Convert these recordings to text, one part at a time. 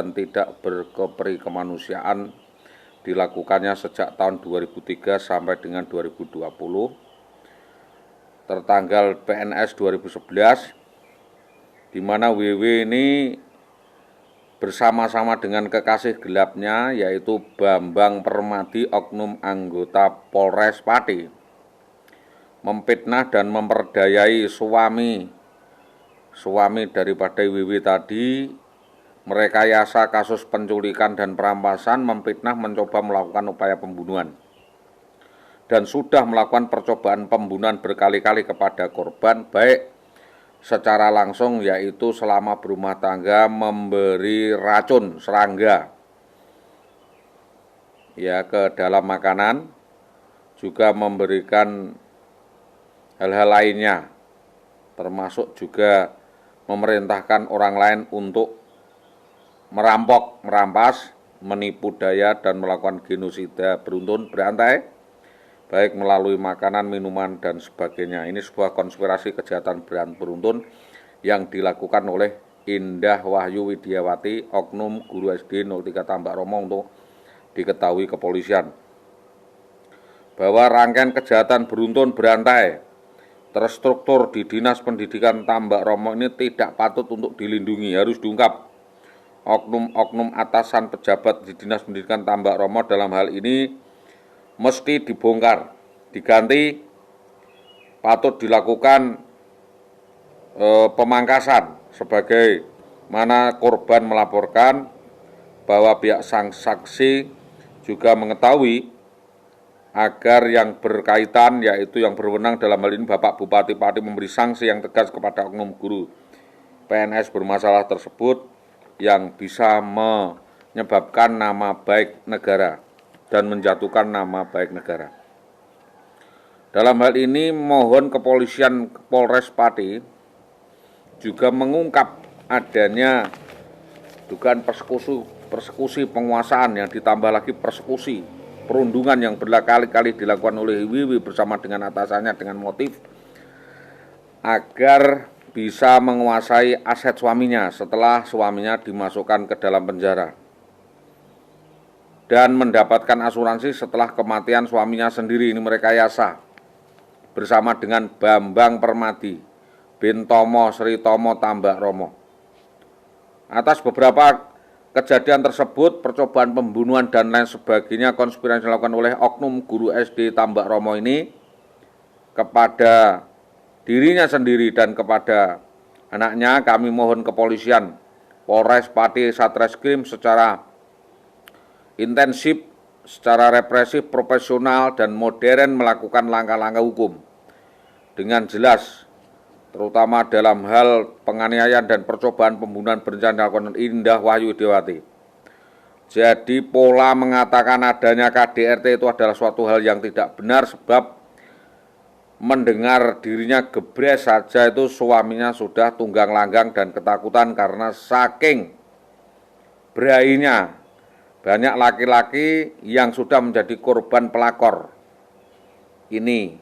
dan tidak berkeperi kemanusiaan dilakukannya sejak tahun 2003 sampai dengan 2020. Tertanggal PNS 2011, di mana WW ini bersama-sama dengan kekasih gelapnya yaitu Bambang Permadi, oknum anggota Polres Pati, memfitnah dan memperdayai suami daripada WW tadi, merekayasa kasus penculikan dan perampasan, memfitnah, mencoba melakukan upaya pembunuhan, dan sudah melakukan percobaan pembunuhan berkali-kali kepada korban, baik secara langsung yaitu selama berumah tangga memberi racun serangga ke dalam makanan, juga memberikan hal-hal lainnya, termasuk juga memerintahkan orang lain untuk merampok, merampas, menipu daya, dan melakukan genosida beruntun berantai, baik melalui makanan, minuman, dan sebagainya. Ini sebuah konspirasi kejahatan beruntun yang dilakukan oleh Indah Wahyu Widiawati, oknum guru SD 03 Tambak Romo, untuk diketahui kepolisian bahwa rangkaian kejahatan beruntun berantai terstruktur di Dinas Pendidikan Tambak Romo ini tidak patut untuk dilindungi, harus diungkap. Oknum-oknum atasan pejabat di Dinas Pendidikan Tambak Romo dalam hal ini mesti dibongkar, diganti, patut dilakukan pemangkasan, sebagai mana korban melaporkan bahwa pihak sang saksi juga mengetahui agar yang berkaitan, yaitu yang berwenang dalam hal ini Bapak Bupati Pati, memberi sanksi yang tegas kepada oknum guru PNS bermasalah tersebut yang bisa menyebabkan nama baik negara dan menjatuhkan nama baik negara. Dalam hal ini mohon kepolisian Polres Pati juga mengungkap adanya dugaan persekusi penguasaan, yang ditambah lagi persekusi perundungan yang berkali-kali dilakukan oleh WW bersama dengan atasannya dengan motif agar bisa menguasai aset suaminya setelah suaminya dimasukkan ke dalam penjara, dan mendapatkan asuransi setelah kematian suaminya sendiri. Ini merekayasa bersama dengan Bambang Permadi bin Tomo Sri Tomo Tambak Romo. Atas beberapa kejadian tersebut, percobaan pembunuhan dan lain sebagainya, konspirasi dilakukan oleh oknum guru SD Tambak Romo ini kepada dirinya sendiri dan kepada anaknya. Kami mohon kepolisian Polres Pati Satreskrim secara intensif, secara represif, profesional, dan modern melakukan langkah-langkah hukum dengan jelas, terutama dalam hal penganiayaan dan percobaan pembunuhan berencana dilakukan Indah Wahyu Widiawati. Jadi pola mengatakan adanya KDRT itu adalah suatu hal yang tidak benar, sebab mendengar dirinya gebres saja itu suaminya sudah tunggang langgang dan ketakutan karena saking berainya banyak laki-laki yang sudah menjadi korban pelakor ini.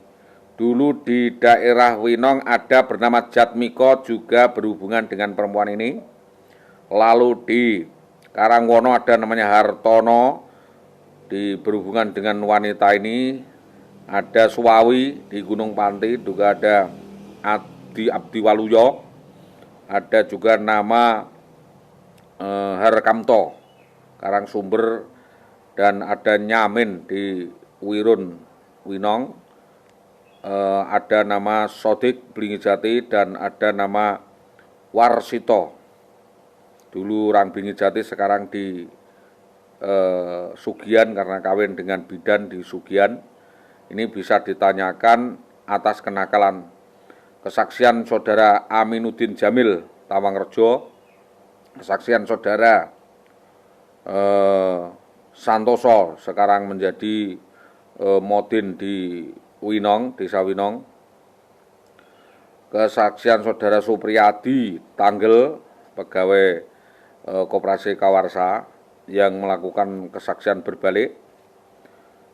Dulu di daerah Winong ada bernama Jatmiko juga berhubungan dengan perempuan ini. Lalu di Karangwono ada namanya Hartono berhubungan dengan wanita ini. Ada Suwawi di Gunung Panti, juga ada Abdi Waluyo, ada juga nama Harkamto Karangsumber, dan ada Nyamin di Wirun Winong, ada nama Sodik Blingijati, dan ada nama Warsito, dulu orang Blingijati, sekarang di Sugian karena kawin dengan bidan di Sugian. Ini bisa ditanyakan atas kenakalan. Kesaksian saudara Aminuddin Jamil Tawangrejo, kesaksian saudara Santoso, sekarang menjadi Modin di Winong, Desa Winong. Kesaksian saudara Supriyadi Tanggel, pegawai Koperasi Kawarsa, yang melakukan kesaksian berbalik,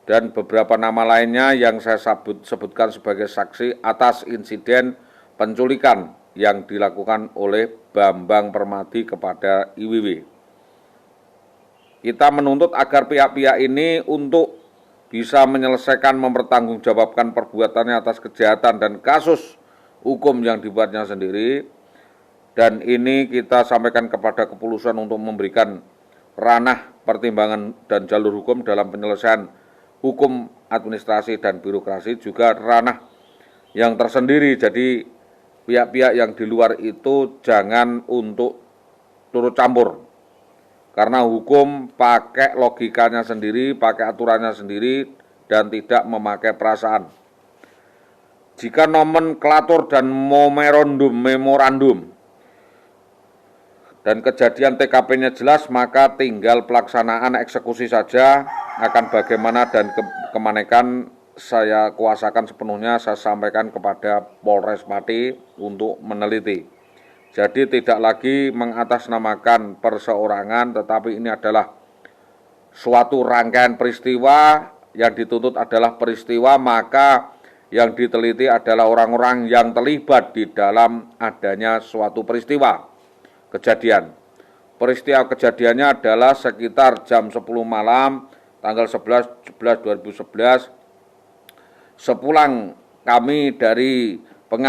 dan beberapa nama lainnya yang saya sebutkan sebagai saksi atas insiden penculikan yang dilakukan oleh Bambang Permadi kepada IWW. kita menuntut agar pihak-pihak ini untuk bisa menyelesaikan mempertanggungjawabkan perbuatannya atas kejahatan dan kasus hukum yang dibuatnya sendiri. Dan ini kita sampaikan kepada kepolisian untuk memberikan ranah pertimbangan dan jalur hukum dalam penyelesaian hukum administrasi dan birokrasi, juga ranah yang tersendiri. Jadi pihak-pihak yang di luar itu jangan untuk turut campur, karena hukum pakai logikanya sendiri, pakai aturannya sendiri, dan tidak memakai perasaan. Jika nomenklatur dan memorandum dan kejadian TKP-nya jelas, maka tinggal pelaksanaan eksekusi saja. Akan bagaimana dan kemanekan saya kuasakan sepenuhnya, saya sampaikan kepada Polres Pati untuk meneliti. Jadi tidak lagi mengatasnamakan perseorangan, tetapi ini adalah suatu rangkaian peristiwa, yang dituntut adalah peristiwa, maka yang diteliti adalah orang-orang yang terlibat di dalam adanya suatu peristiwa kejadian. Peristiwa kejadiannya adalah sekitar jam 10 malam tanggal 11/11/2011, sepulang kami dari